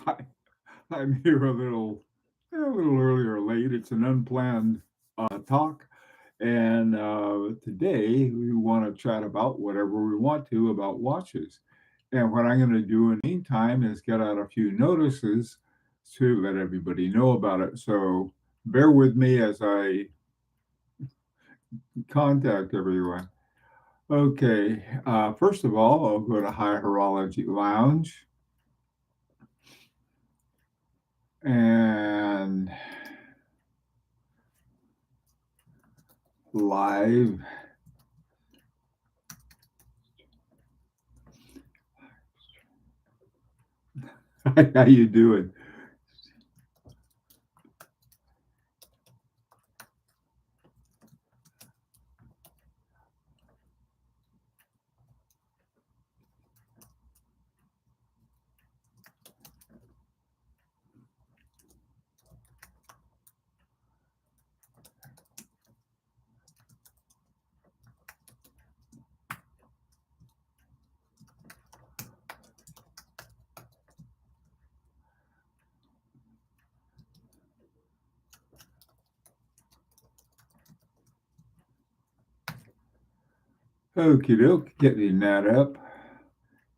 I, I'm here a little early or late. It's an unplanned talk, and today we want to chat about whatever we want to about watches. And what I'm going to do in the meantime is get out a few notices to let everybody know about it. So bear with me as I contact everyone. Okay, first of all, I'll go to High Horology Lounge and live. How you doing? Okie doke, getting that up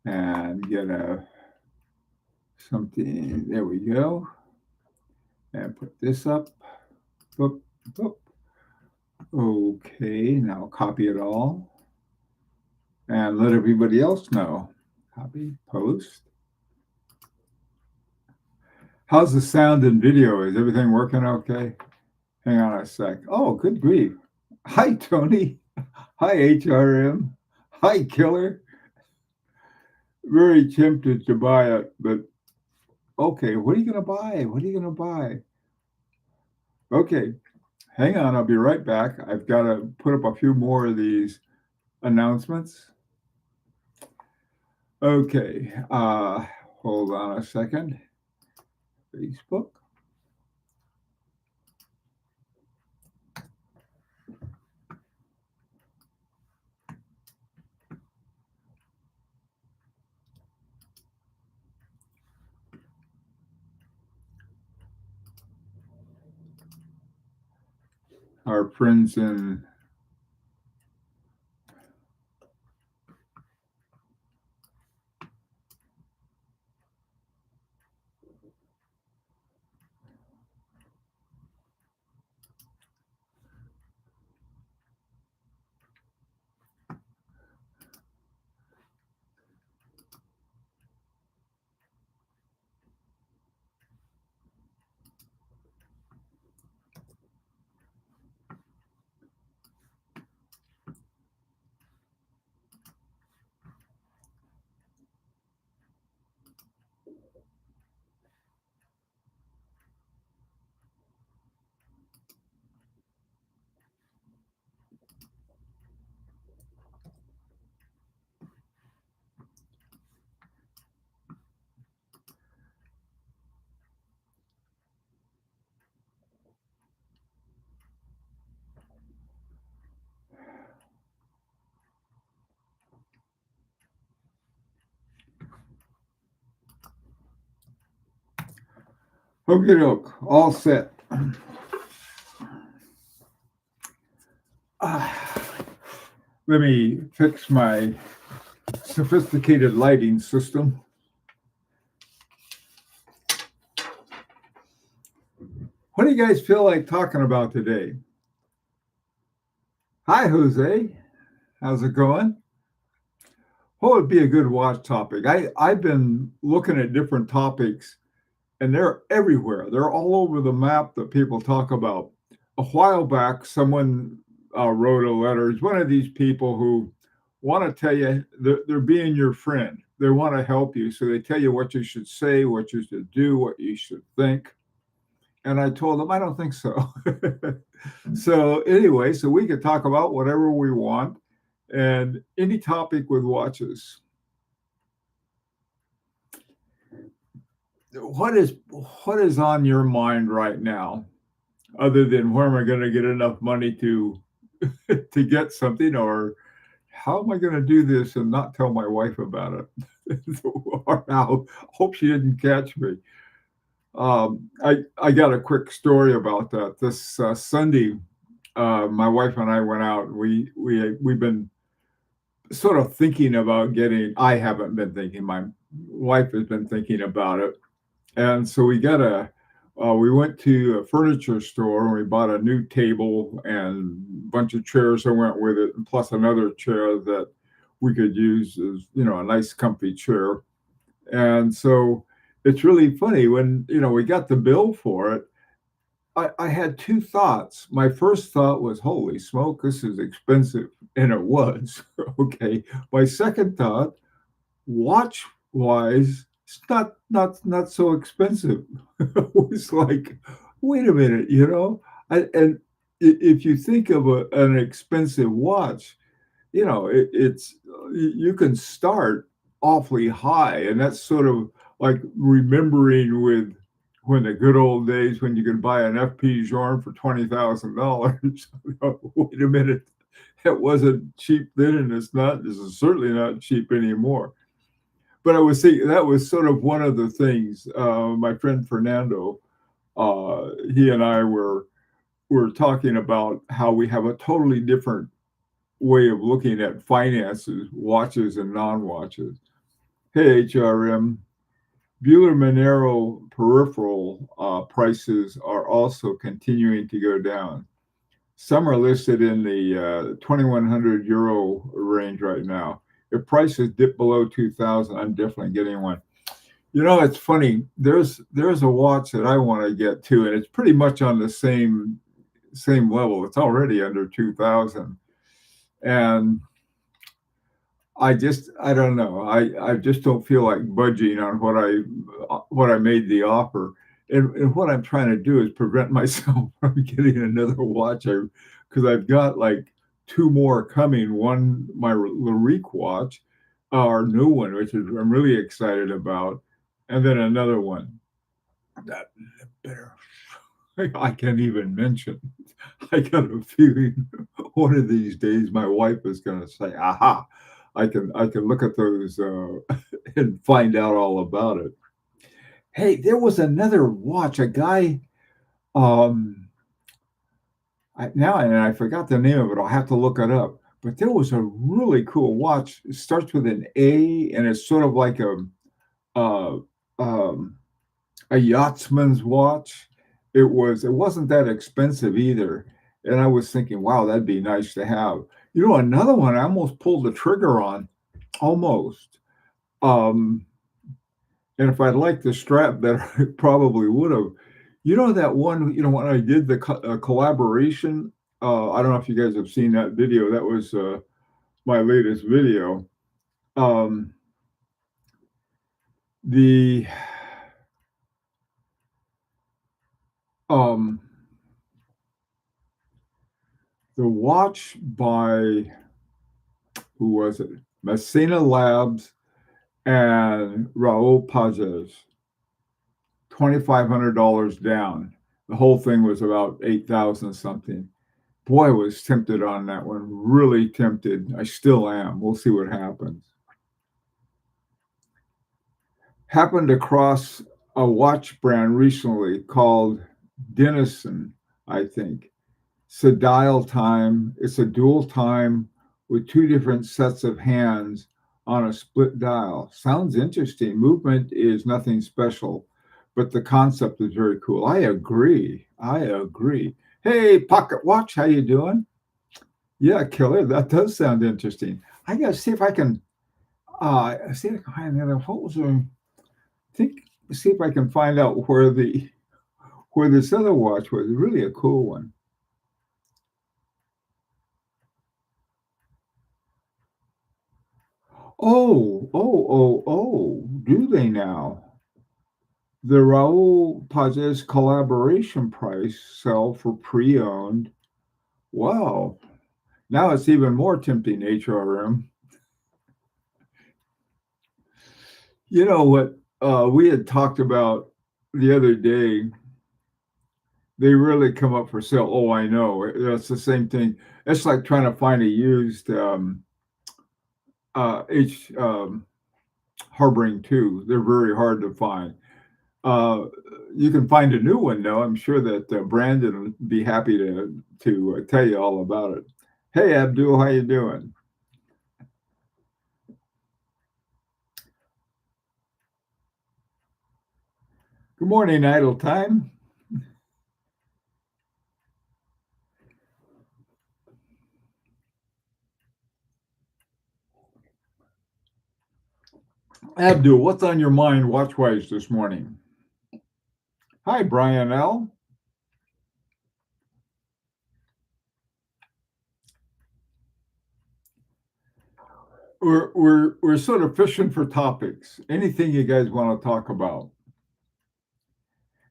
and get a something. There we go. And put this up. Boop, boop. Okay, now copy it all and let everybody else know. Copy, post. How's the sound and video? Is everything working okay? Hang on a sec. Oh, good grief. Hi, Tony. Hi, HRM. Hi, Killer. Very tempted to buy it, but okay, what are you going to buy? What are you going to buy? Okay, hang on. I'll be right back. I've got to put up a few more of these announcements. Okay, hold on a second. Facebook. Our friends in Okay, look, all set. Let me fix my sophisticated lighting system. What do you guys feel like talking about today? Hi, Jose. How's it going? What would be a good watch topic? I've been looking at different topics and they're everywhere. They're all over the map that people talk about. A while back, someone wrote a letter. It's one of these people who want to tell you they're being your friend. They want to help you. So they tell you what you should say, what you should do, what you should think. And I told them, I don't think so. So anyway, so we could talk about whatever we want and any topic with watches. What is on your mind right now, other than where am I going to get enough money to to get something, or how am I going to do this and not tell my wife about it? Or now, hope she didn't catch me. I got a quick story about that. This Sunday, my wife and I went out. We've been sort of thinking about getting. I haven't been thinking. My wife has been thinking about it, and so we went to a furniture store and we bought a new table and a bunch of chairs that went with it, and plus another chair that we could use as, a nice comfy chair. And so it's really funny when, we got the bill for it. I had two thoughts. My first thought was, holy smoke, this is expensive. And it was. Okay. My second thought, watch wise, it's not so expensive. It was like, wait a minute, and if you think of an expensive watch, it's you can start awfully high, and that's sort of like remembering with when the good old days when you could buy an FP Journe for $20,000. Wait a minute, it wasn't cheap then, and it's not. This is certainly not cheap anymore. But I was thinking that was sort of one of the things. My friend Fernando, he and I were talking about how we have a totally different way of looking at finances, watches and non-watches. Hey, HRM, Bueller-Monero peripheral prices are also continuing to go down. Some are listed in the 2,100 euro range right now. If prices dip below 2,000, I'm definitely getting one. It's funny. There's a watch that I want to get to, and it's pretty much on the same level. It's already under 2,000, and I don't know. I just don't feel like budging on what I made the offer. And what I'm trying to do is prevent myself from getting another watch. Because I've got like two more coming. One, my Larique watch, our new one, which is I'm really excited about, and then another one that better I can't even mention. I got a feeling one of these days my wife is going to say, "Aha! I can look at those and find out all about it." Hey, there was another watch. A guy, and I forgot the name of it. I'll have to look it up. But there was a really cool watch. It starts with an A, and it's sort of like uh, um, a yachtsman's watch. It wasn't that expensive either. And I was thinking, wow, that'd be nice to have. Another one I almost pulled the trigger on, almost. Um, and if I'd liked the strap better, I probably would have. That one, when I did the collaboration, I don't know if you guys have seen that video. That was my latest video. Um, the um, the watch by, who was it? Messina Labs and Raul Pages, $2,500 down. The whole thing was about 8,000 something. Boy, I was tempted on that one. Really tempted. I still am. We'll see what happens. Happened across a watch brand recently called Denison, I think. It's a dial time. It's a dual time with two different sets of hands on a split dial. Sounds interesting. Movement is nothing special, but the concept is very cool. I agree. Hey, Pocket Watch, how you doing? Yeah, killer. That does sound interesting. I gotta see if I can see if I can find the other. What was there? Think See if I can find out where this other watch was. Really a cool one. Oh, do they now? The Raul Pages collaboration price sell for pre-owned. Wow. Now it's even more tempting, HRM. You know what we had talked about the other day? They really come up for sale. Oh, I know. That's the same thing. It's like trying to find a used H harboring too. They're very hard to find. Uh, you can find a new one though. I'm sure that Brandon would be happy to tell you all about it. Hey Abdul, how you doing? Good morning, Idle Time. Abdul, what's on your mind watchwise this morning? Hi, Brian L. We're sort of fishing for topics. Anything you guys want to talk about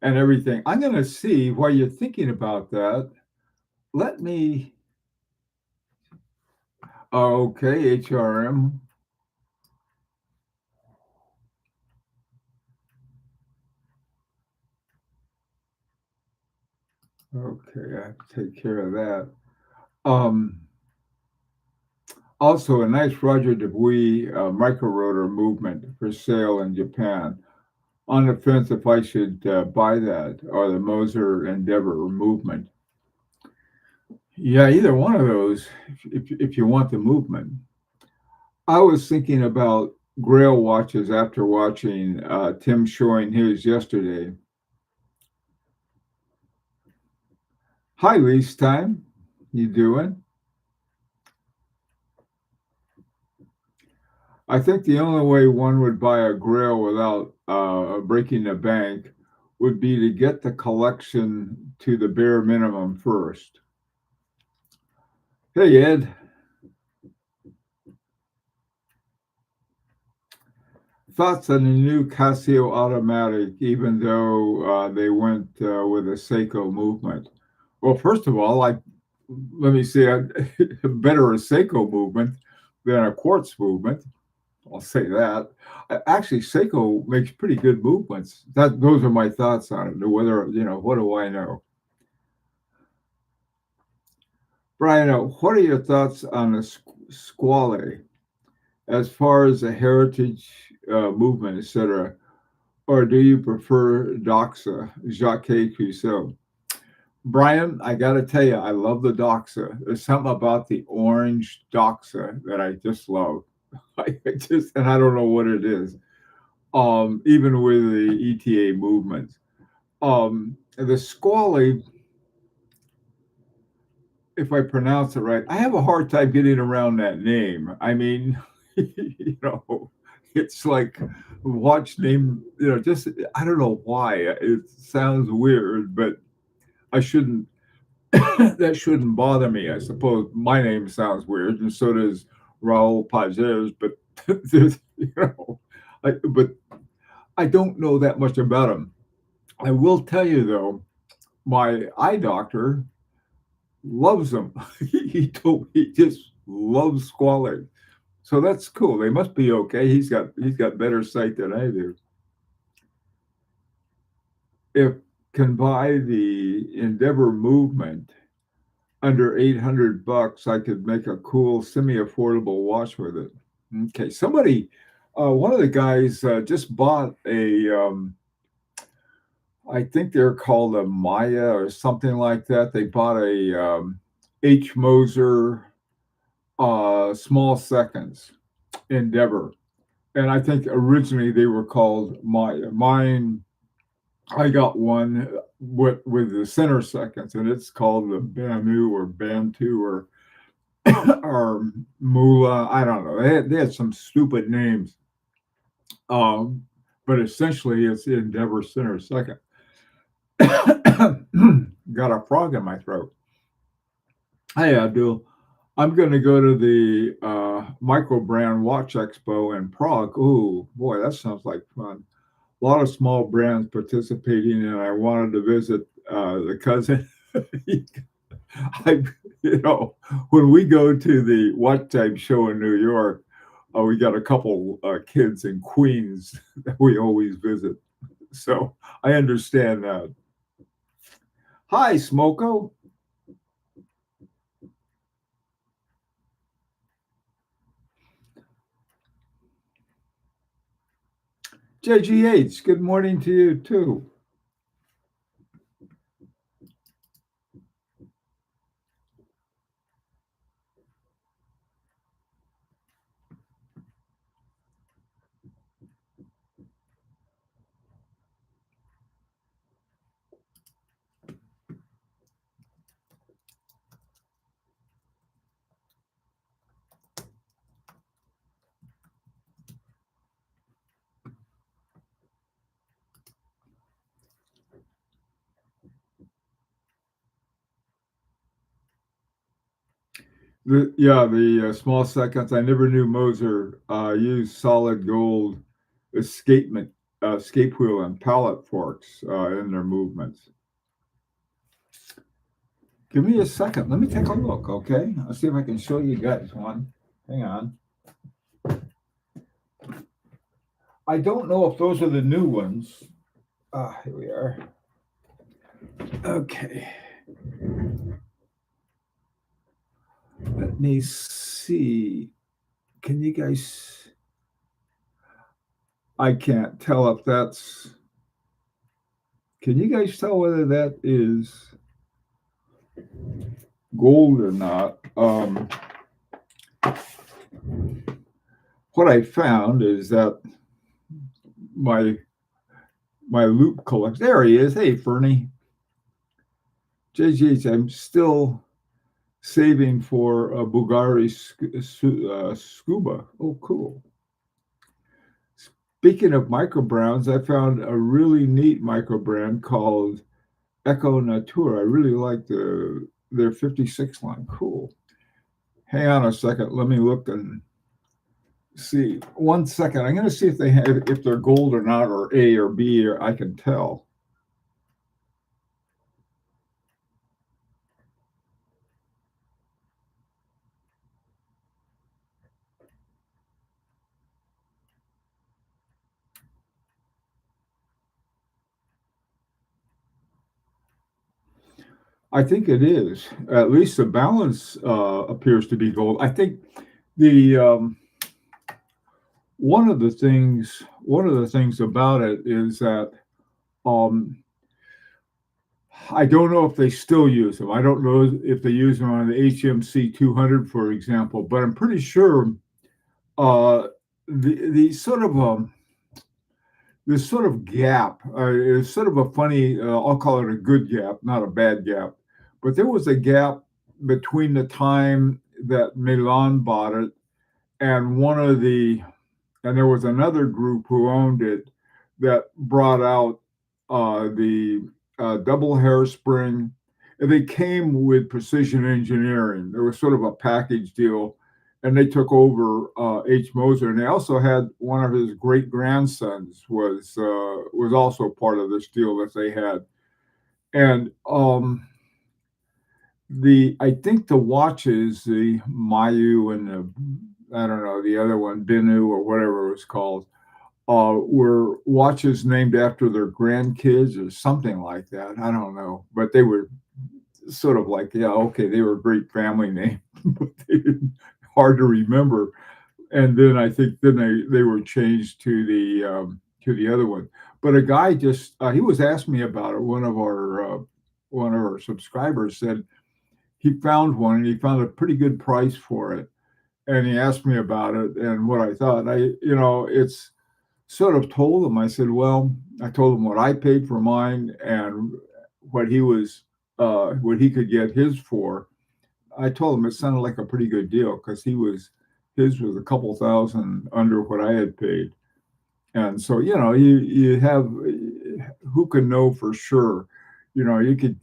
and everything. I'm going to see while you're thinking about that. Let me. Okay, HRM. Okay, I have to take care of that. Um, Also, a nice Roger Dubuis micro rotor movement for sale in Japan. On the fence if I should buy that or the Moser Endeavor movement. Yeah, either one of those if you want the movement. I was thinking about Grail watches after watching Tim showing his yesterday. Hi, lease time. You doing? I think the only way one would buy a Grail without breaking the bank would be to get the collection to the bare minimum first. Hey, Ed. Thoughts on the new Casio automatic, even though they went with a Seiko movement? Well, first of all, let me say, better a Seiko movement than a quartz movement. I'll say that. Actually, Seiko makes pretty good movements. Those are my thoughts on it. Whether what do I know? Brian, what are your thoughts on the squale as far as the heritage movement, etc.? Or do you prefer Doxa, Jacques Cousteau? Brian, I got to tell you, I love the Doxa. There's something about the orange Doxa that I just love. And I don't know what it is. Even with the ETA movements. The Squally, if I pronounce it right, I have a hard time getting around that name. I mean, it's like watch name, just I don't know why. It sounds weird, but I shouldn't that shouldn't bother me. I suppose my name sounds weird, and so does Raul Pages, but there's, but I don't know that much about him. I will tell you though, my eye doctor loves them. He told me he just loves squalid. So that's cool. They must be okay. He's got better sight than I do. If can buy the Endeavor movement under $800, I could make a cool semi-affordable watch with it. Okay, somebody, one of the guys just bought I think they're called a Maya or something like that. They bought a H. Moser small seconds Endeavor. And I think originally they were called Maya. Mine, I got one with the center seconds, and it's called the Banu or Bantu or Mula. I don't know. They had some stupid names. Um, but essentially it's the Endeavor center second. Got a frog in my throat. Hey, Abdul. I'm going to go to the Micro Brand Watch Expo in Prague. Oh, boy, that sounds like fun. A lot of small brands participating, and I wanted to visit the cousin. I, when we go to the Watch Type show in New York, we got a couple kids in Queens that we always visit. So I understand that. Hi, Smoko. JGH, good morning to you too. The small seconds. I never knew Moser used solid gold escapement, escape wheel and pallet forks in their movements. Give me a second. Let me take a look, okay? I'll see if I can show you guys one. Hang on. I don't know if those are the new ones. Here we are. Okay. Let me see. Can you guys? I can't tell if that's. Can you guys tell whether that is gold or not? What I found is that my loop collection. There he is. Hey, Fernie. JGH, I'm still saving for a Bulgari scuba. Oh, cool. Speaking of micro brands, I found a really neat micro brand called Eco Natura. I really like their 56 line. Cool. Hang on a second. Let me look and see. 1 second. I'm going to see if if they're gold or not, or A or B, or I can tell. I think it is. At least the balance appears to be gold. I think the one of the things about it is that I don't know if they still use them. I don't know if they use them on the HMC 200, for example, but I'm pretty sure the sort of this sort of gap is sort of a funny. I'll call it a good gap, not a bad gap. But there was a gap between the time that Milan bought it and there was another group who owned it that brought out the double hairspring. And they came with precision engineering. There was sort of a package deal, and they took over H. Moser. And they also had one of his great grandsons was also part of this deal that they had. And I think the watches, the Mayu and I don't know, the other one, Binu or whatever it was called, were watches named after their grandkids or something like that. I don't know, but they were sort of like, yeah, okay, they were a great family name, but hard to remember. And then I think they were changed to the other one. But a guy just he was asking me about it. One of our subscribers said he found one and he found a pretty good price for it. And he asked me about it and what I thought. It's sort of told him. I said, well, I told him what I paid for mine and what what he could get his for. I told him it sounded like a pretty good deal because his was a couple thousand under what I had paid. And so, you have, who can know for sure? You could,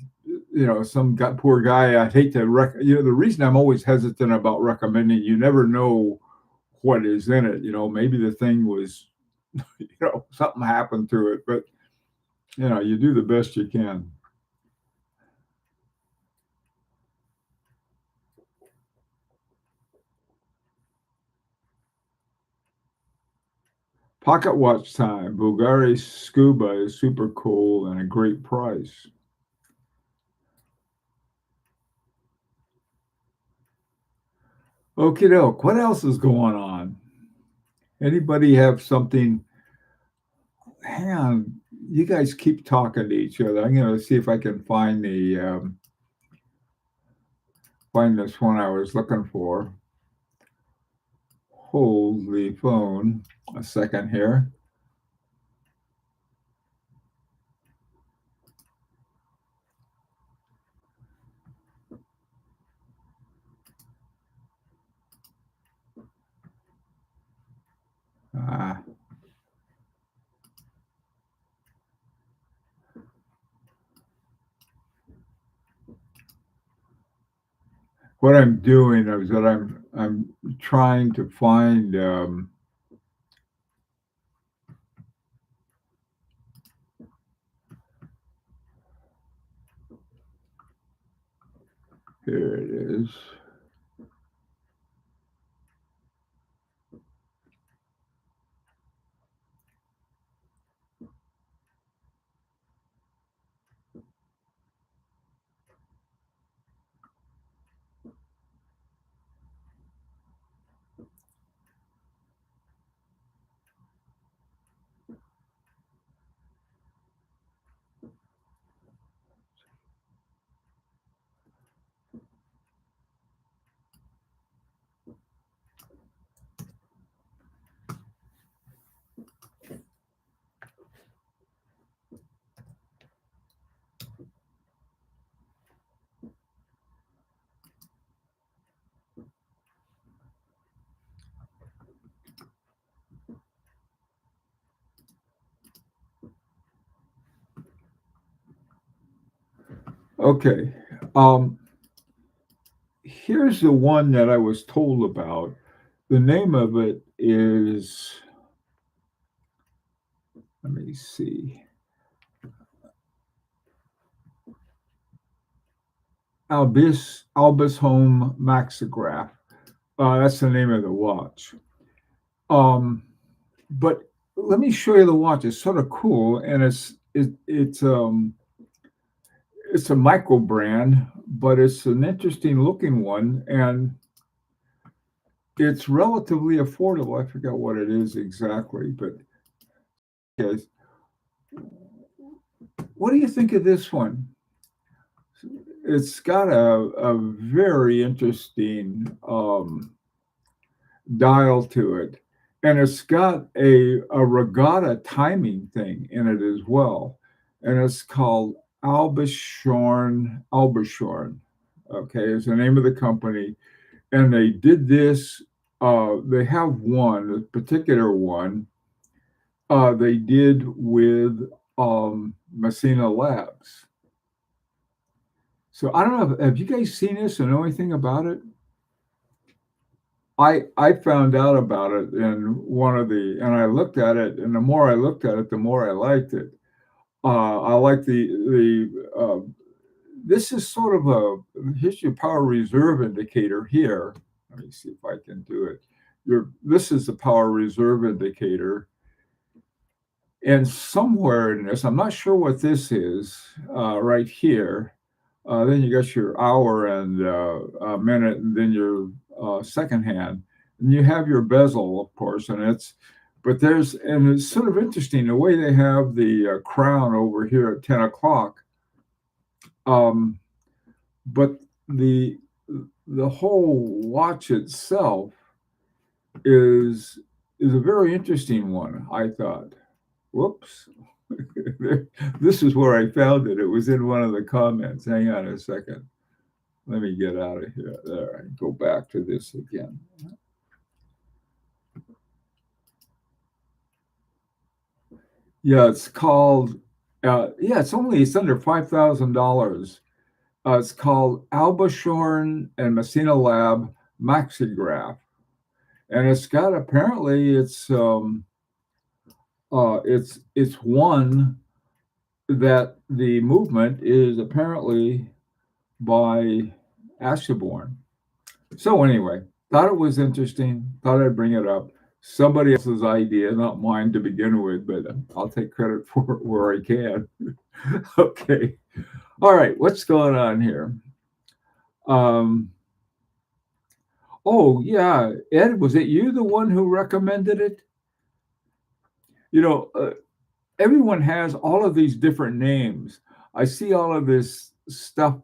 some poor guy, I'd hate to, the reason I'm always hesitant about recommending, you never know what is in it. Maybe the thing was, something happened to it, but, you do the best you can. Pocket watch time. Bulgari Scuba is super cool and a great price. Okie doke. What else is going on? Anybody have something hang on, you guys keep talking to each other. I'm going to see if I can find the find this one I was looking for. Hold the phone a second here. Ah, what I'm doing is that I'm trying to find here it is. Okay. Um, Here's the one that I was told about. The name of it is, let me see, Albus Home Maxograph. That's the name of the watch. Um, but let me show you the watch. It's sort of cool, and it's a micro brand, but it's an interesting looking one, and it's relatively affordable. I forgot what it is exactly, but guys, what do you think of this one? It's got a very interesting dial to it, and it's got a regatta timing thing in it as well, and it's called Albershorn. Okay, is the name of the company, and they did this. They have one, a particular one. They did with Messina Labs. So I don't know. Have you guys seen this or know anything about it? I found out about it in one of the, and I looked at it, and the more I looked at it, the more I liked it. I like this is sort of here's your power reserve indicator here. Let me see if I can do it. This is the power reserve indicator. And somewhere in this, I'm not sure what this is, right here. Then you got your hour and a minute, and then your second hand. And you have your bezel, of course, and it's sort of interesting the way they have the crown over here at 10 o'clock. Um, but the the whole watch itself is a very interesting one, I thought. Whoops. This is where I found it. It was in one of the comments. Hang on a second. Let me get out of here. There, I go back to this again. Yeah, it's called. Yeah, it's under $5,000. It's called Albershorn and Messina Lab Maxigraph, and it's got apparently it's one that the movement is apparently by Asherborn. So anyway, thought it was interesting. Thought I'd bring it up. Somebody else's idea, not mine to begin with, but I'll take credit for it where I can. Okay. All right. What's going on here? Um, oh yeah, Ed, was it you the one who recommended it? You know, everyone has all of these different names. I see all of this stuff.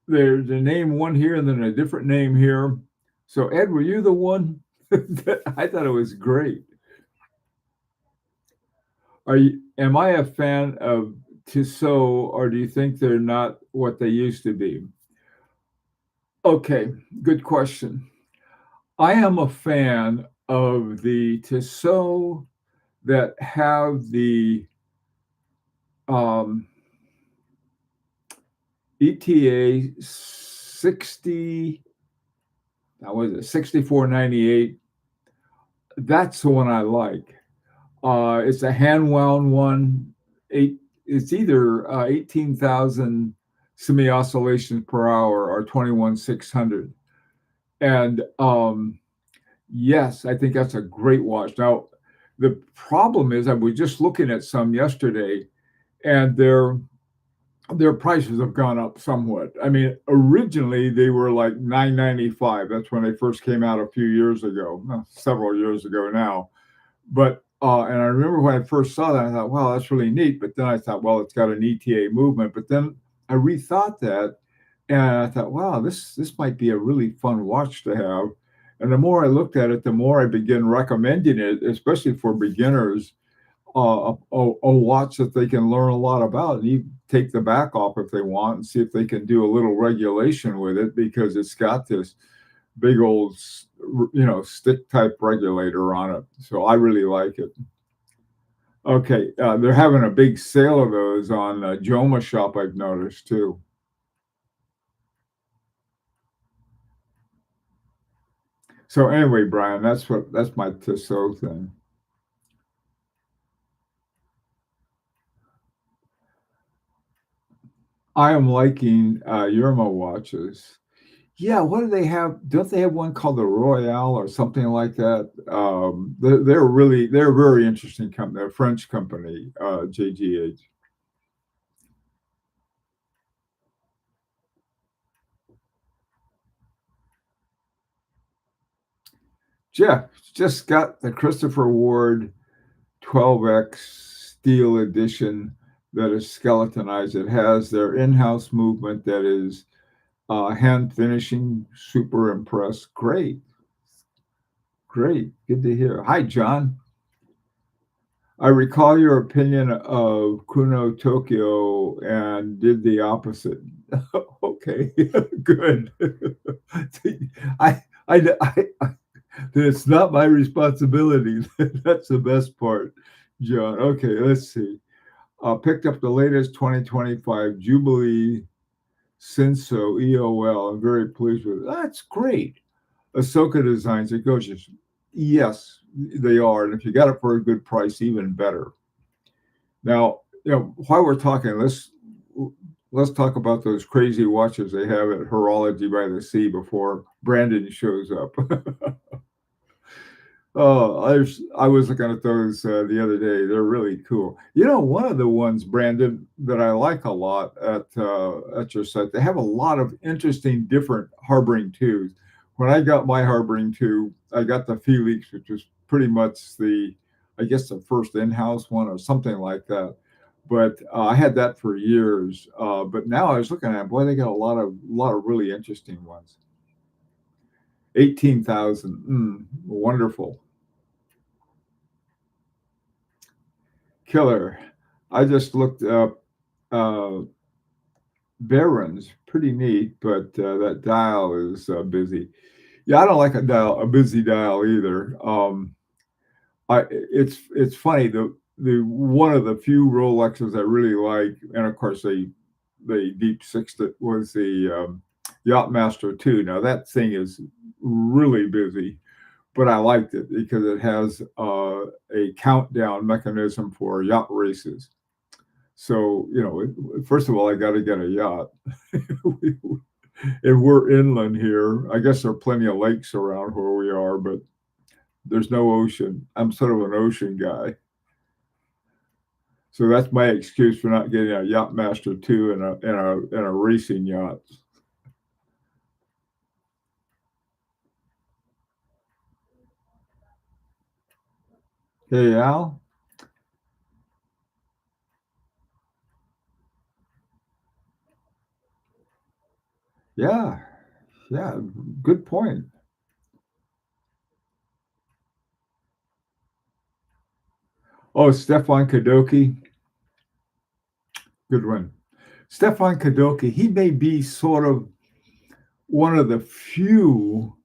There's a name one here and then a different name here. So Ed, were you the one? I thought it was great. Are you? Am I a fan of Tissot, or do you think they're not what they used to be? Okay, good question. I am a fan of the Tissot that have the um, ETA 60. That was it, 6498. That's the one I like. It's a hand wound one. It's either 18,000 semi oscillations per hour or 21,600. And yes, I think that's a great watch. Now, the problem is, I was just looking at some yesterday, and their prices have gone up somewhat. I mean, originally they were like 995. That's when they first came out a few years ago, several years ago now. But and I remember when I first saw that, I thought, wow, that's really neat. But then I thought, well, it's got an ETA movement. But then I rethought that, and I thought, wow, this might be a really fun watch to have. And the more I looked at it, the more I began recommending it, especially for beginners, a watch that they can learn a lot about. And you take the back off if they want and see if they can do a little regulation with it, because it's got this big old, stick type regulator on it. So I really like it. Okay, they're having a big sale of those on Joma Shop, I've noticed too. So anyway, Brian, that's my Tissot thing. I am liking Yerma watches. Yeah, what do they have? Don't they have one called the Royale or something like that? They're a very interesting company. They're a French company, JGH. Jeff just got the Christopher Ward 12X steel edition that is skeletonized. It has their in-house movement that is hand finishing. Super impressed. Great, great, good to hear. Hi, John. I recall your opinion of Kuno Tokyo and did the opposite. Okay, good. I, it's not my responsibility. That's the best part, John. Okay, let's see. Picked up the latest 2025 Jubilee Senso EOL. I'm very pleased with it. That's great. Ahsoka designs, it goes just, yes, they are. And if you got it for a good price, even better. Now, while we're talking, let's talk about those crazy watches they have at Horology by the Sea before Brandon shows up. Oh, I was looking at those the other day. They're really cool. One of the ones, Brandon, that I like a lot at your site, they have a lot of interesting, different harboring twos. When I got my harboring two, I got the Felix, which was pretty much I guess, the first in-house one or something like that. But I had that for years. But now I was looking at, boy, they got a lot of really interesting ones. 18,000, wonderful. Killer. I just looked up uh, Barron's, pretty neat, but that dial is busy. Yeah, I don't like a busy dial either. It's funny, the one of the few Rolexes I really like, and of course they deep sixed it, was the Yachtmaster 2. Now that thing is really busy, but I liked it because it has a countdown mechanism for yacht races. So, first of all, I got to get a yacht. And we're inland here. I guess there are plenty of lakes around where we are, but there's no ocean. I'm sort of an ocean guy. So that's my excuse for not getting a Yachtmaster 2 and a racing yacht. Hey, Al. Yeah, yeah, good point. Oh, Stefan Kadoki, good one. Stefan Kadoki, he may be sort of one of the few.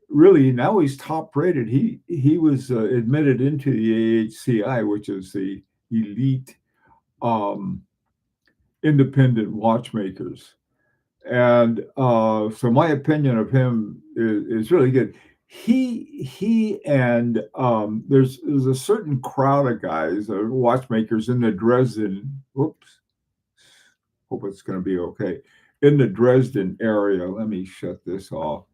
Really, now he's top rated. He was admitted into the AHCI, which is the elite um, independent watchmakers. And so my opinion of him is really good. He and there's a certain crowd of guys, watchmakers in the Dresden. Whoops, hope it's going to be okay. In the Dresden area, let me shut this off.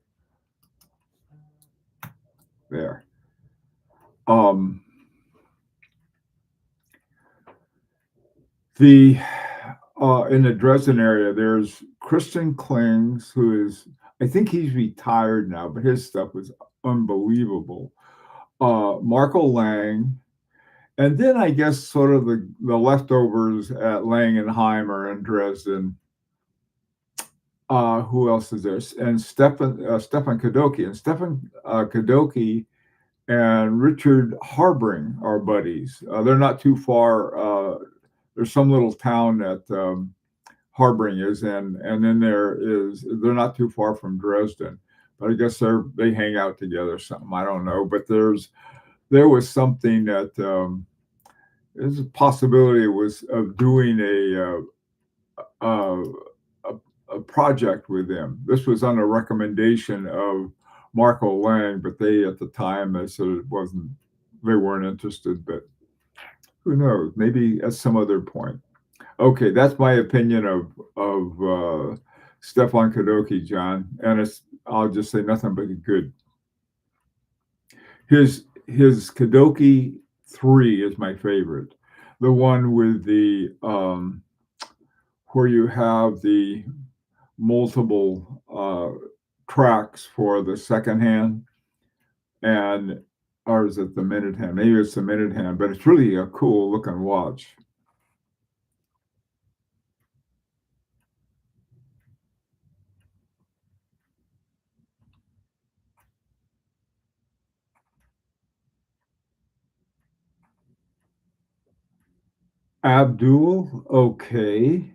There. Um, the in the Dresden area, there's Christian Klings, who is, I think he's retired now, but his stuff was unbelievable. Marco Lang, and then I guess sort of the leftovers at Langenheimer and Dresden. Who else is there? And Stefan Kadoki. And Stefan Kadoki and Richard Harbring are buddies. They're not too far. There's some little town that Harbring is in, and then they're not too far from Dresden. But I guess they hang out together. Or something, I don't know. But there was something that there's a possibility was of doing uh, a a project with them. This was on a recommendation of Marco Lang, but they at the time they said it wasn't. They weren't interested. But who knows? Maybe at some other point. Okay, that's my opinion of Stefan Kadoki, John, and it's I'll just say nothing but good. His Kadoki 3 is my favorite, the one with the where you have the multiple tracks for the second hand, and or is it the minute hand? Maybe it's the minute hand, but it's really a cool looking watch. Abdul, okay.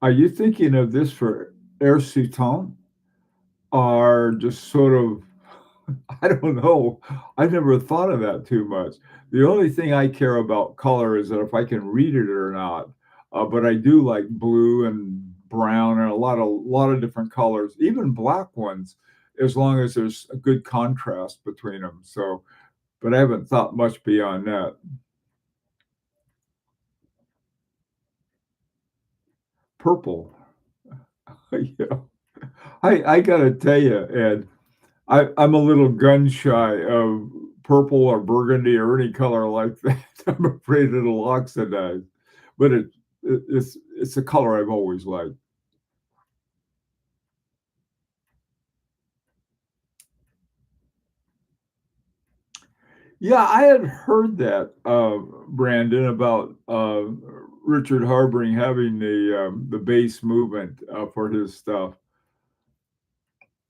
Are you thinking of this for Air Sutan? Are just sort of, I don't know. I never thought of that too much. The only thing I care about color is that if I can read it or not. But I do like blue and brown and a lot of different colors, even black ones, as long as there's a good contrast between them. So, but I haven't thought much beyond that. Purple, yeah. I gotta tell you, Ed, I'm a little gun shy of purple or burgundy or any color like that. I'm afraid it'll oxidize, but it's a color I've always liked. Yeah, I had heard that, Brandon, about Richard Harbring having the bass movement for his stuff.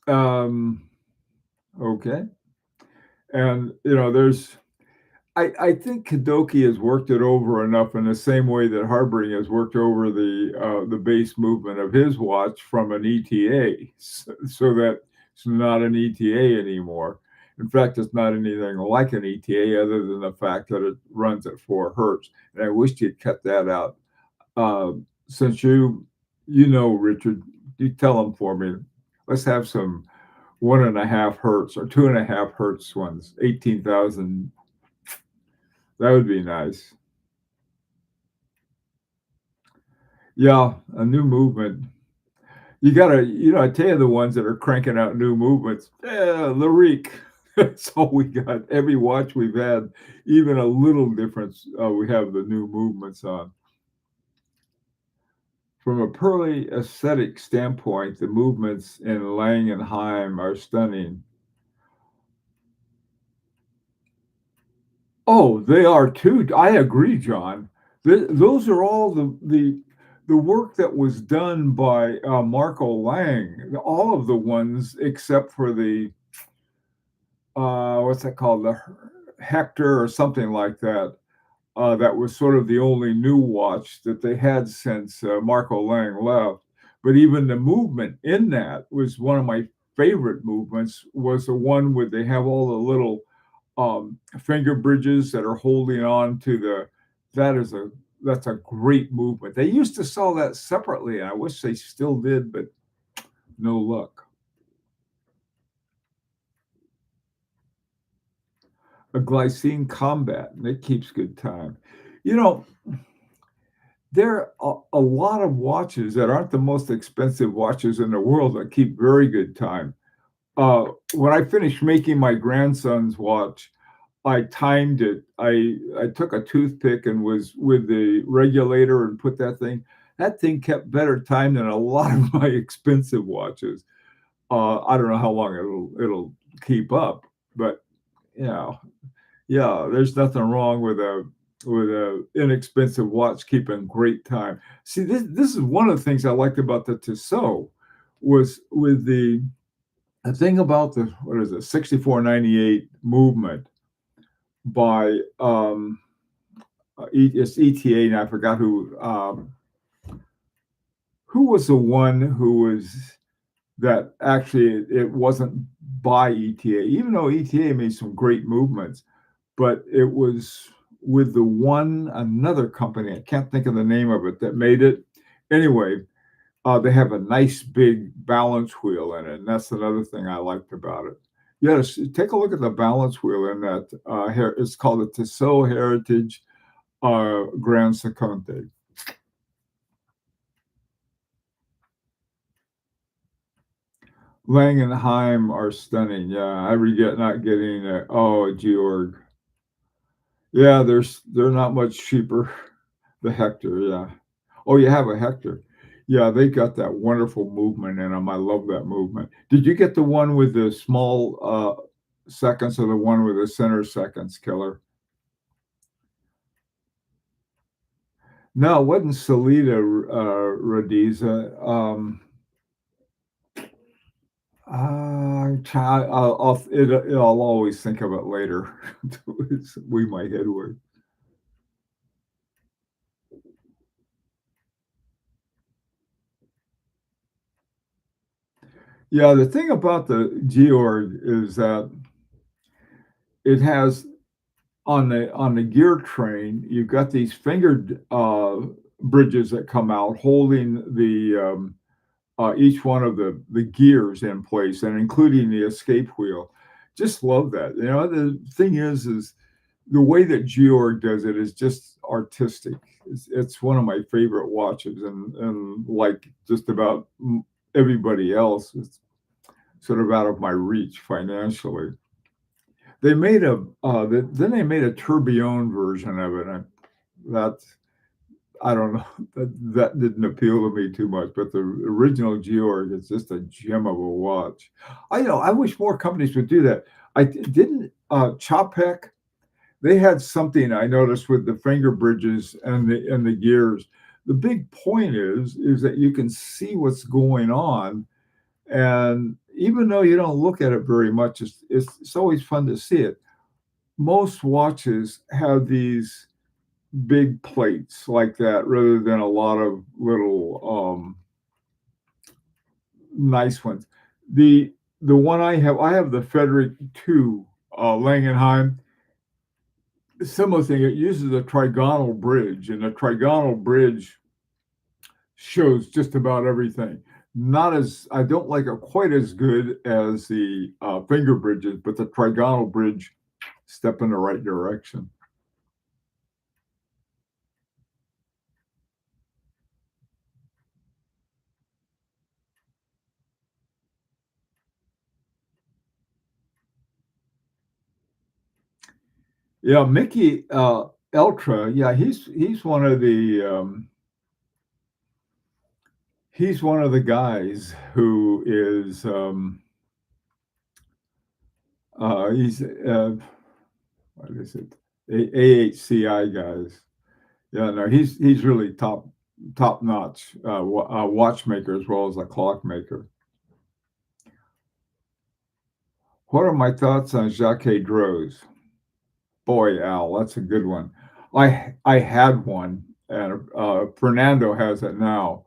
Um, okay, and I think Kadoki has worked it over enough in the same way that Harbring has worked over the base movement of his watch from an ETA, so that it's not an ETA anymore. In fact, it's not anything like an ETA other than the fact that it runs at 4 hertz. And I wish you'd cut that out. Since Richard, you tell them for me. Let's have some 1.5 hertz or 2.5 hertz ones, 18,000. That would be nice. Yeah, a new movement. You gotta, I tell you the ones that are cranking out new movements. Yeah, Larique. That's all we got. Every watch we've had, even a little difference, we have the new movements on. From a purely aesthetic standpoint, the movements in Lang and Heim are stunning. Oh, they are too. I agree, John. Those are all the the work that was done by Marco Lang, all of the ones except for the what's that called, the Hector or something like that. That was sort of the only new watch that they had since Marco Lang left. But even the movement in that was one of my favorite movements. Was the one where they have all the little finger bridges that are holding on to the. That is a that's a great movement. They used to sell that separately. I wish they still did, but no luck. A glycine combat, and it keeps good time. You know, there are a lot of watches that aren't the most expensive watches in the world that keep very good time. When I finished making my grandson's watch, I timed it. I took a toothpick and was with the regulator and put that thing. That thing kept better time than a lot of my expensive watches. I don't know how long it'll keep up, but you know, yeah, there's nothing wrong with a inexpensive watch keeping great time. See, this is one of the things I liked about the Tissot was with the thing about the what is it 6498 movement by it's ETA, and I forgot who was the one who was that actually it wasn't by ETA, even though ETA made some great movements, but it was with the one another company. I can't think of the name of it that made it. Anyway, they have a nice big balance wheel in it, and that's another thing I liked about it. Yes, take a look at the balance wheel in that. It's called the Tissot Heritage Grand Seconde. Langenheim are stunning. Yeah, I regret not getting a Georg. Yeah, they're not much cheaper. The Hector, yeah. Oh, you have a Hector. Yeah, they got that wonderful movement in them. I love that movement. Did you get the one with the small seconds or the one with the center seconds killer? No, it wasn't Salida Radiza. I'll always think of it later. We my head work. Yeah, the thing about the Georg is that it has on the gear train, you've got these fingered bridges that come out holding the each one of the gears in place and including the escape wheel. Just love that. You know, the thing is the way that Georg does it is just artistic. It's one of my favorite watches, and like just about everybody else, it's sort of out of my reach financially. They made then they made a tourbillon version of it. That I don't know that didn't appeal to me too much, but the original Georg is just a gem of a watch. I wish more companies would do that. I didn't Chopek. They had something I noticed with the finger bridges and the gears. The big point is that you can see what's going on, and even though you don't look at it very much, it's always fun to see it. Most watches have these big plates like that rather than a lot of little nice ones. The the one I have the Frederick II Langenheim. Similar thing, it uses a trigonal bridge, and the trigonal bridge shows just about everything. Not as I don't like it quite as good as the finger bridges, but the trigonal bridge step in the right direction. Yeah, Mickey Eltra. Yeah, he's one of the guys who is he's what is it? AHCI guys. Yeah, no, he's really top top-notch watchmaker as well as a clockmaker. What are my thoughts on Jaeger-LeCoultre? Boy, Al, that's a good one. I had one, and Fernando has it now.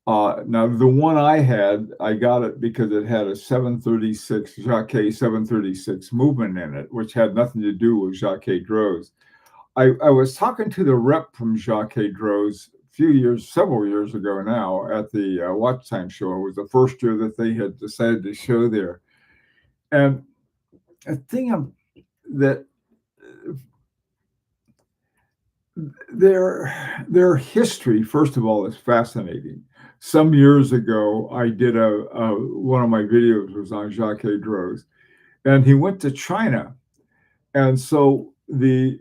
Now the one I had, I got it because it had a 736 Jacquet 736 movement in it, which had nothing to do with Jaeger-LeCoultre. I was talking to the rep from Jaeger-LeCoultre several years ago now at the Watch Time show. It was the first year that they had decided to show there. And a thing that their history, first of all, is fascinating. Some years ago, I did one of my videos was on Jaeger-LeCoultre, and he went to China, and so in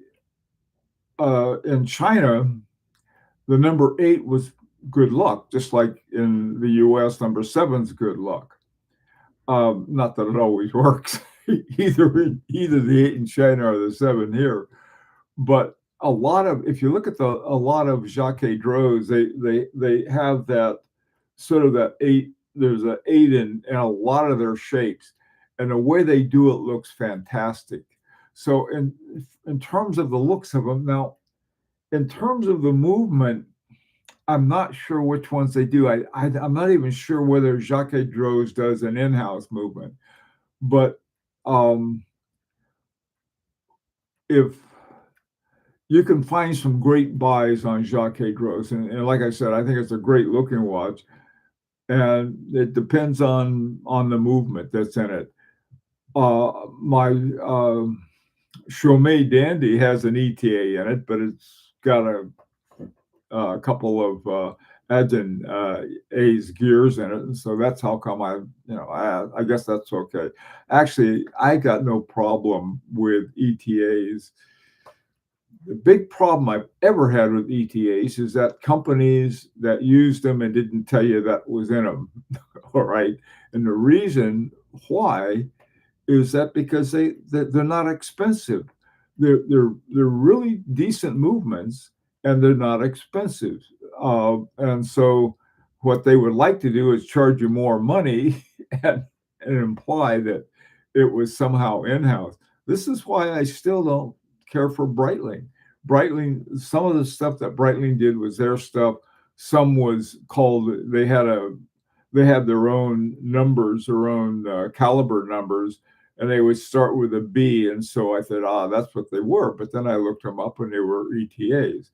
China, the number 8 was good luck, just like in the U.S., number 7 is good luck. Not that it always works, either the 8 in China or the 7 here, but if you look at a lot of Jaeger-LeCoultres, they have that sort of that 8. There's an 8 in a lot of their shapes, and the way they do it looks fantastic. So in terms of the looks of them, now in terms of the movement, I'm not sure which ones they do. I'm not even sure whether Jaeger-LeCoultre does an in-house movement, but if you can find some great buys on Jaeger-LeCoultre, and like I said, I think it's a great looking watch, and it depends on the movement that's in it. My Chaumet Dandy has an ETA in it, but it's got a couple of Adyen A's gears in it, and so that's how come I guess that's okay. Actually, I got no problem with ETAs. The big problem I've ever had with ETAs is that companies that used them and didn't tell you that was in them. All right. And the reason why is that because they're not expensive. They're really decent movements and they're not expensive. And so what they would like to do is charge you more money and imply that it was somehow in-house. This is why I still don't care for Breitling. Breitling, some of the stuff that Breitling did was their stuff. Some was called, they had their own numbers, their own caliber numbers, and they would start with a B. And so I thought, that's what they were. But then I looked them up and they were ETAs.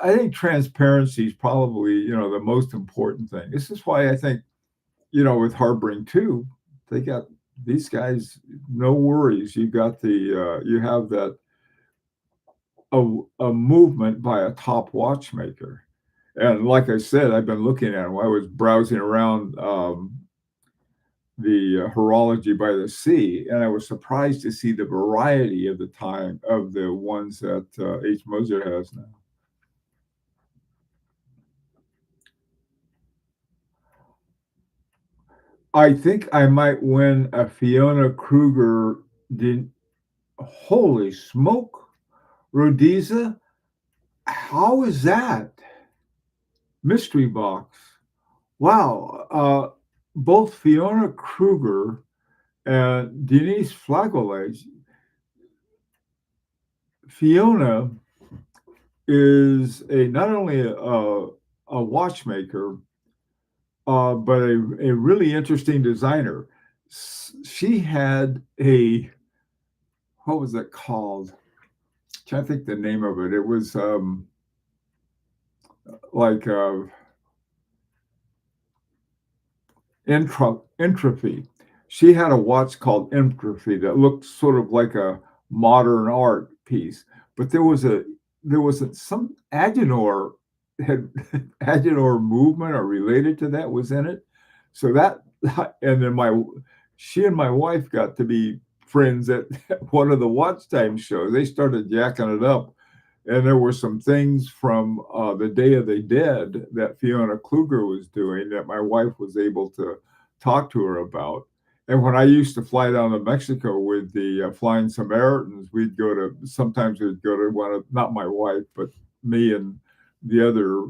I think transparency is probably, the most important thing. This is why I think, with Harboring too, they got these guys, no worries. You got you have that a movement by a top watchmaker. And like I said, I've been looking at them. I was browsing around the Horology by the Sea, and I was surprised to see the variety of the ones that H. Moser has now. I think I might win a Fiona Kruger. Holy smoke, Rhodesia! How is that? Mystery box. Wow. Both Fiona Kruger and Denise Flageolet. Fiona is not only a watchmaker, but a really interesting designer. She had what was it called? I'm trying to think the name of it. It was like Entropy. She had a watch called Entropy that looked sort of like a modern art piece, but there was some Agenor had Agenor movement or related to that was in it. So that, and then she and my wife got to be friends at one of the Watch Time shows. They started jacking it up. And there were some things from the Day of the Dead that Fiona Kruger was doing that my wife was able to talk to her about. And when I used to fly down to Mexico with the Flying Samaritans, sometimes we'd go to not my wife, but me and the other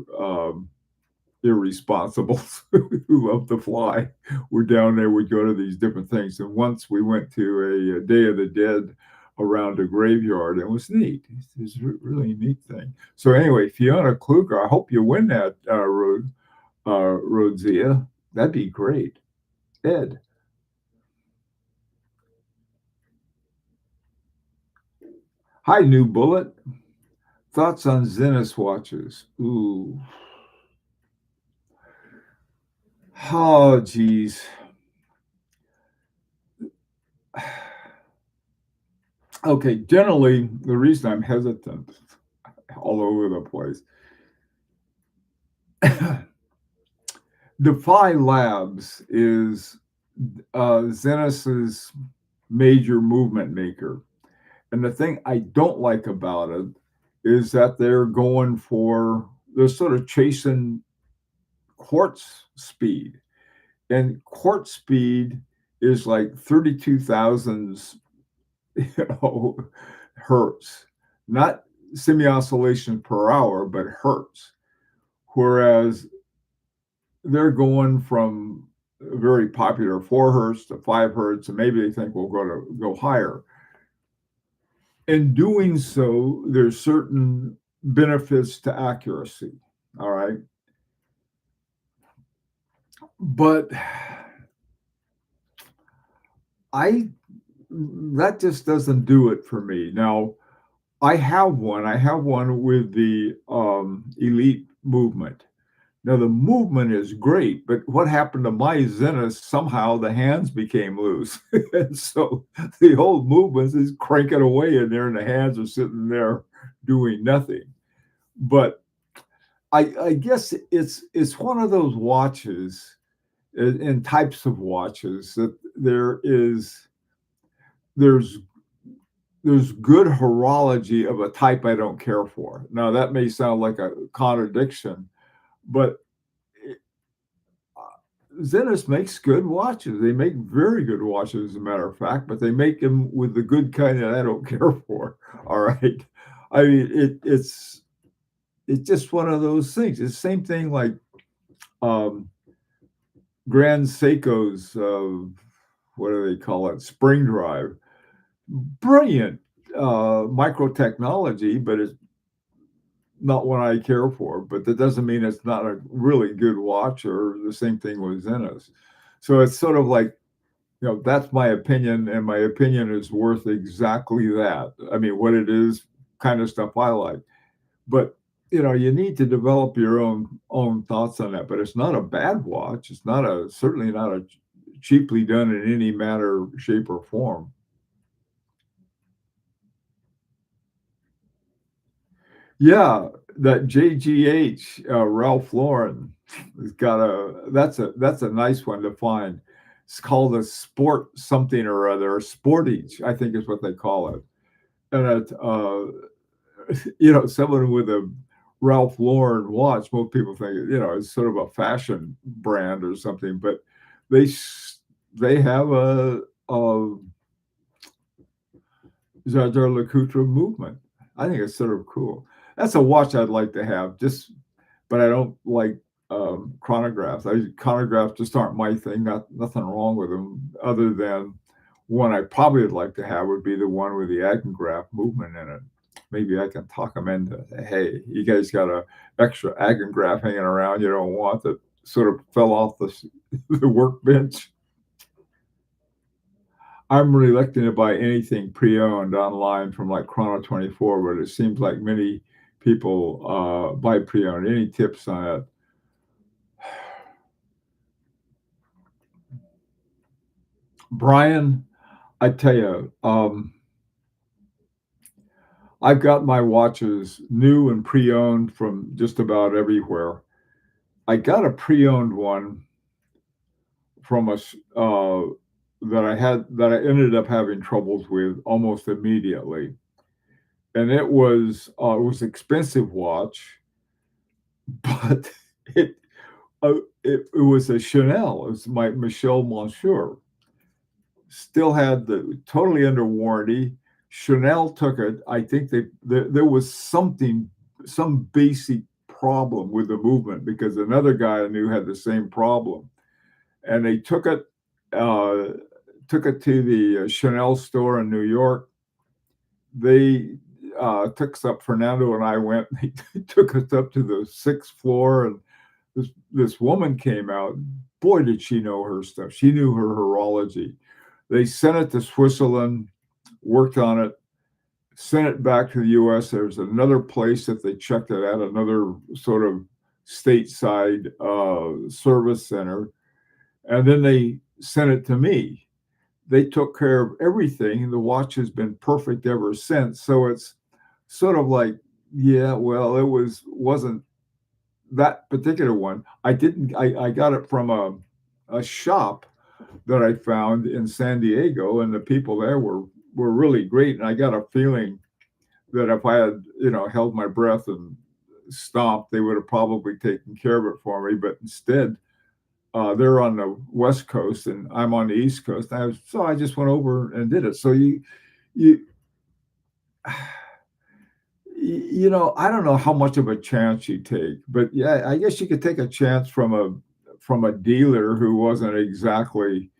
irresponsibles who love to fly were down there. We'd go to these different things. And once we went to a Day of the Dead around a graveyard. It was neat. It was a really neat thing. So anyway, Fiona Kluger, I hope you win that Rhodesia. That'd be great. Ed. Hi, New Bullet. Thoughts on Zenith watches? Ooh. Oh, geez. Okay, generally, the reason I'm hesitant all over the place. Defy Labs is Zenith's major movement maker. And the thing I don't like about it is that they're sort of chasing quartz speed. And quartz speed is like 32,000 hertz, not semi-oscillation per hour, but hertz. Whereas they're going from very popular 4 hertz to 5 hertz, and maybe they think we'll go higher. In doing so, there's certain benefits to accuracy. All right. But that just doesn't do it for me. Now, I have one with the elite movement. Now the movement is great, but what happened to my Zenith? Somehow the hands became loose, and so the whole movement is cranking away in there, and the hands are sitting there doing nothing. But I guess it's one of those watches and types of watches that there's good horology of a type I don't care for. Now that may sound like a contradiction, but Zenith makes good watches. They make very good watches, as a matter of fact, but they make them with the good kind that I don't care for. All right. I mean, it's just one of those things. It's the same thing like Grand Seiko's, what do they call it? Spring drive. Brilliant micro technology, but it's not one I care for. But that doesn't mean it's not a really good watch, or the same thing with Zenith. So it's sort of like, that's my opinion, and my opinion is worth exactly that. I mean, what it is, kind of stuff I like. But you need to develop your own thoughts on that. But it's not a bad watch. It's certainly not a cheaply done in any manner, shape, or form. Yeah, that JGH Ralph Lauren has got that's a nice one to find. It's called a sport something or other, Sportage, I think is what they call it. And someone with a Ralph Lauren watch, most people think it's sort of a fashion brand or something, but they have a Jaeger-LeCoultre movement. I think it's sort of cool. That's a watch I'd like to have, but I don't like chronographs. Chronographs just aren't my thing. Nothing wrong with them, other than one I probably would like to have would be the one with the Agengraph movement in it. Maybe I can talk them into, hey, you guys got an extra Agengraph hanging around you don't want, that sort of fell off the workbench. I'm reluctant to buy anything pre-owned online from like Chrono24, but it seems like many people buy pre-owned. Any tips on it? Brian, I tell you, I've got my watches new and pre-owned from just about everywhere. I got a pre-owned one from that I ended up having troubles with almost immediately, and it was expensive watch, but it was a Chanel. It was my Michel Monsieur. Still had totally under warranty. Chanel took it. I think there was some basic problem with the movement because another guy I knew had the same problem, and they uh, took it to the Chanel store in New York. They took us up. Fernando and I went. They took us up to the sixth floor, and this woman came out. Boy, did she know her stuff. She knew her horology. They sent it to Switzerland, worked on it, sent it back to the U.S. There's another place that they checked it at, another sort of stateside service center, and then they sent it to me. They took care of everything, and the watch has been perfect ever since. So it's sort of like, yeah, well, wasn't that particular one. I didn't. I got it from a shop that I found in San Diego, and the people there were really great. And I got a feeling that if I had, held my breath and stomped, they would have probably taken care of it for me. But instead, they're on the West Coast and I'm on the East Coast. So I just went over and did it. So you, I don't know how much of a chance you take, but yeah, I guess you could take a chance from a dealer who wasn't exactly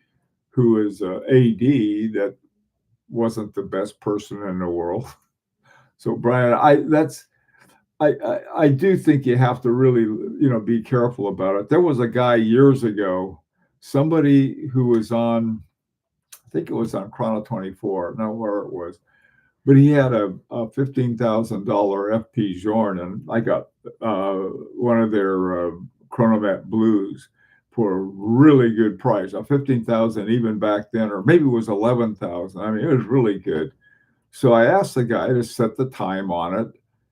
who is AD that wasn't the best person in the world. So Brian, I do think you have to really, be careful about it. There was a guy years ago, somebody who was on, I think it was on Chrono 24, I don't know where it was, but he had a $15,000 FP Journe, and I got one of their Chronomat Blues for a really good price. 15,000 even back then, or maybe it was 11,000. I mean, it was really good. So I asked the guy to set the time on it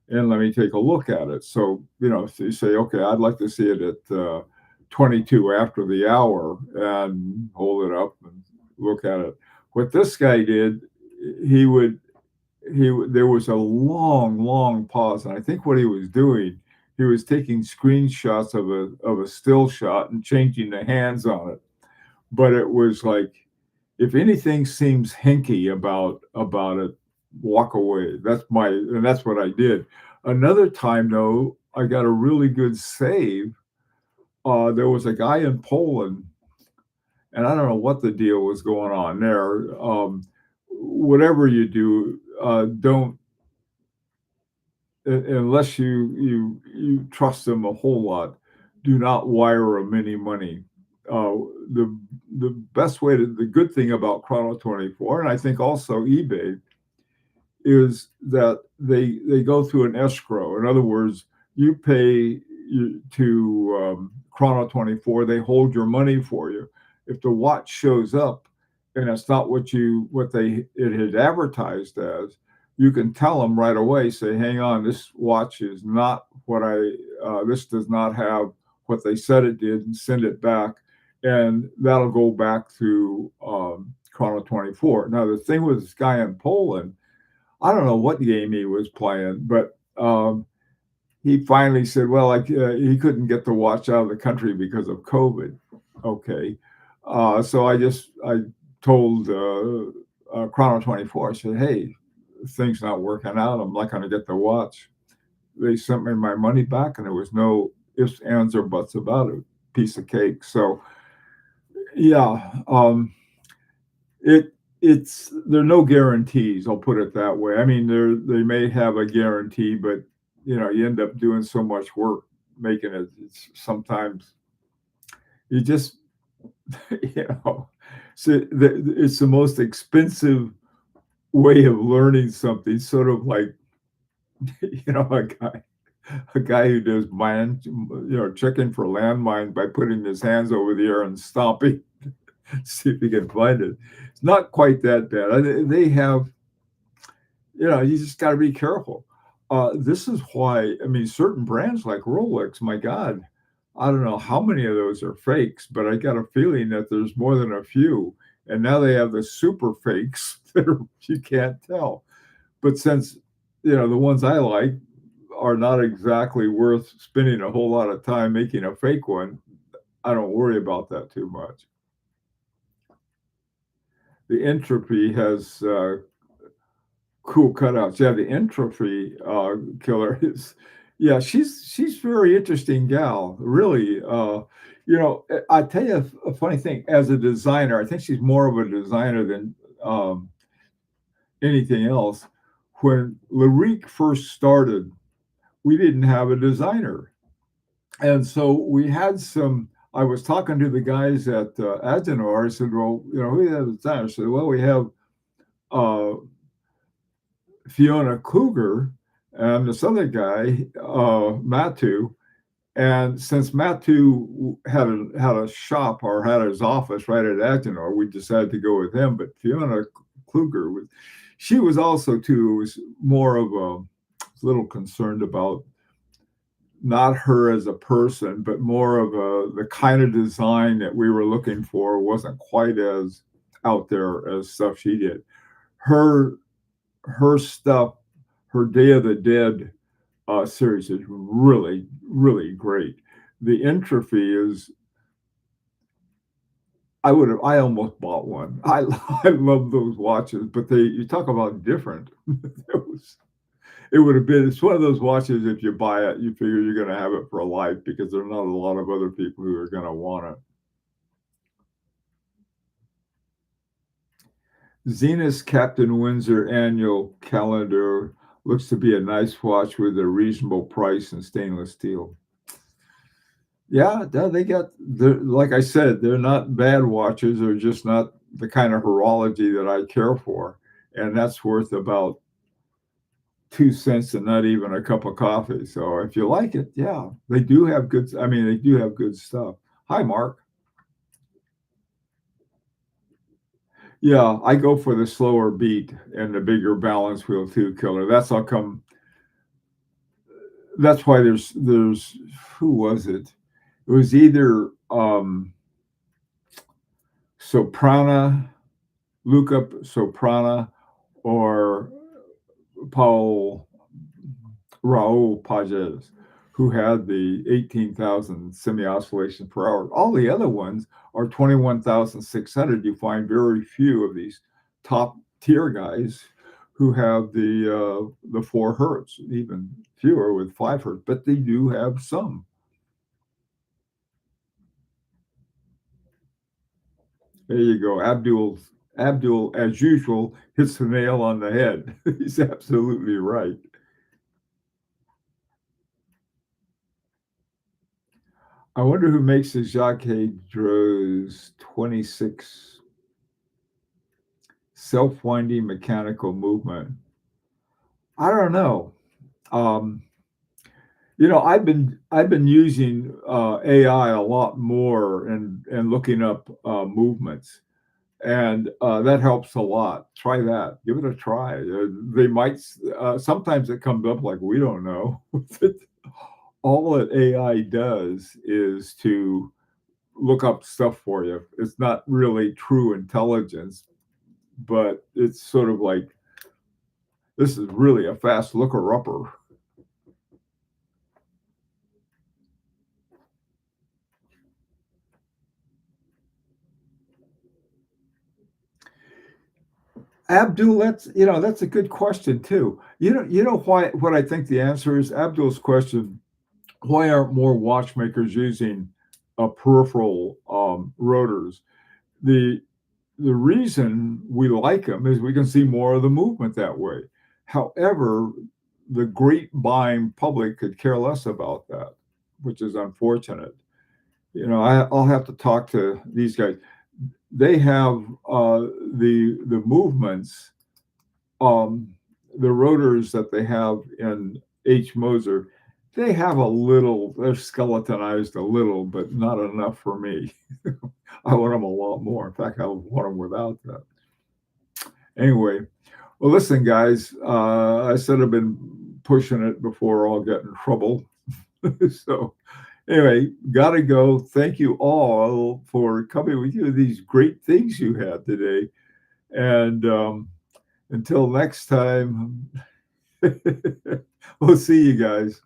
and let me take a look at it. So, so you say, okay, I'd like to see it at 22 after the hour, and hold it up and look at it. What this guy did, he would, there was a long, long pause. And I think what he was doing, he was taking screenshots of a still shot and changing the hands on it. But it was like, if anything seems hinky about it, walk away. And that's what I did. Another time though, I got a really good save. There was a guy in Poland, and I don't know what the deal was going on there. Whatever you do, don't, unless you trust them a whole lot, do not wire them any money. Uh, the the best way to the good thing about Chrono 24, and I think also eBay, is that they go through an escrow. In other words, you pay to Chrono 24, they hold your money for you. If the watch shows up and it's not what it had advertised as, you can tell them right away. Say, hang on, this watch is not this does not have what they said it did, and send it back, and that'll go back to Chrono 24. Now the thing with this guy in Poland, I don't know what game he was playing, but he finally said, well, he couldn't get the watch out of the country because of COVID. Okay. So I told Chrono 24, I said, hey, things not working out. I'm not going to get the watch. They sent me my money back, and there was no ifs, ands, or buts about it. Piece of cake. So, yeah. There are no guarantees. I'll put it that way. I mean, they may have a guarantee, but you end up doing so much work making it. It's sometimes you just so it's the most expensive way of learning something. Sort of like a guy who does checking for landmines by putting his hands over the air and stomping. See if you can find it. It's not quite that bad. They have, you just got to be careful. This is why, I mean, certain brands like Rolex, my God, I don't know how many of those are fakes, but I got a feeling that there's more than a few. And now they have the super fakes that you can't tell. But since, the ones I like are not exactly worth spending a whole lot of time making a fake one, I don't worry about that too much. The entropy has cool cutouts. Yeah, the entropy killer is, Yeah, she's very interesting gal, really. I tell you a funny thing. As a designer, I think she's more of a designer than um, anything else. When Larique first started, we didn't have a designer, and so we had some. I was talking to the guys at Agenor. I said, "Well, who do you have a designer?" I said, "Well, we have uh, Fiona Kluger and this other guy, Matu." And since Matu had a shop or had his office right at Agenor, we decided to go with him. But Fiona Kluger she was also too was more of a little concerned about not her as a person, but more of the kind of design that we were looking for wasn't quite as out there as stuff she did. Her her stuff, her Day of the Dead series is really, really great. The entropy is, I almost bought one. I love those watches, but you talk about different. It would have been, it's one of those watches, if you buy it, you figure you're going to have it for a life because there are not a lot of other people who are going to want it. Zenith's Captain Windsor annual calendar looks to be a nice watch with a reasonable price and stainless steel. Yeah, they got, like I said, they're not bad watches. They're just not the kind of horology that I care for. And that's worth about 2 cents and not even a cup of coffee. So if you like it, yeah, they do have good, I mean, they do have good stuff. Hi, Mark. Yeah, I go for the slower beat and the bigger balance wheel too, Killer. That's why there's who was it? It was either Soprana, Luca Soprana, or Paul Raul Pages, who had the 18,000 semi-oscillations per hour. All the other ones are 21,600. You find very few of these top tier guys who have the 4 hertz, even fewer with 5 hertz, but they do have some. There you go. Abdul, as usual, hits the nail on the head. He's absolutely right. I wonder who makes the Jaeger-LeCoultre's 26 self-winding mechanical movement. I don't know. Um, I've been using AI a lot more and looking up movements, and that helps a lot. Try that. Give it a try. They might sometimes it comes up like we don't know. All that AI does is to look up stuff for you. It's not really true intelligence, but it's sort of like this is really a fast looker upper. Abdul, that's a good question too. You know why what I think the answer is Abdul's question. Why aren't more watchmakers using peripheral rotors? The the reason we like them is we can see more of the movement that way. However, the great buying public could care less about that, which is unfortunate. I'll have to talk to these guys. They have the movements, um, the rotors that they have in H Moser. They have they're skeletonized a little, but not enough for me. I want them a lot more. In fact, I want them without that. Anyway, well, listen, guys, I said I've been pushing it before I'll get in trouble. So, anyway, gotta go. Thank you all for coming with you. These great things you had today. And until next time, we'll see you guys.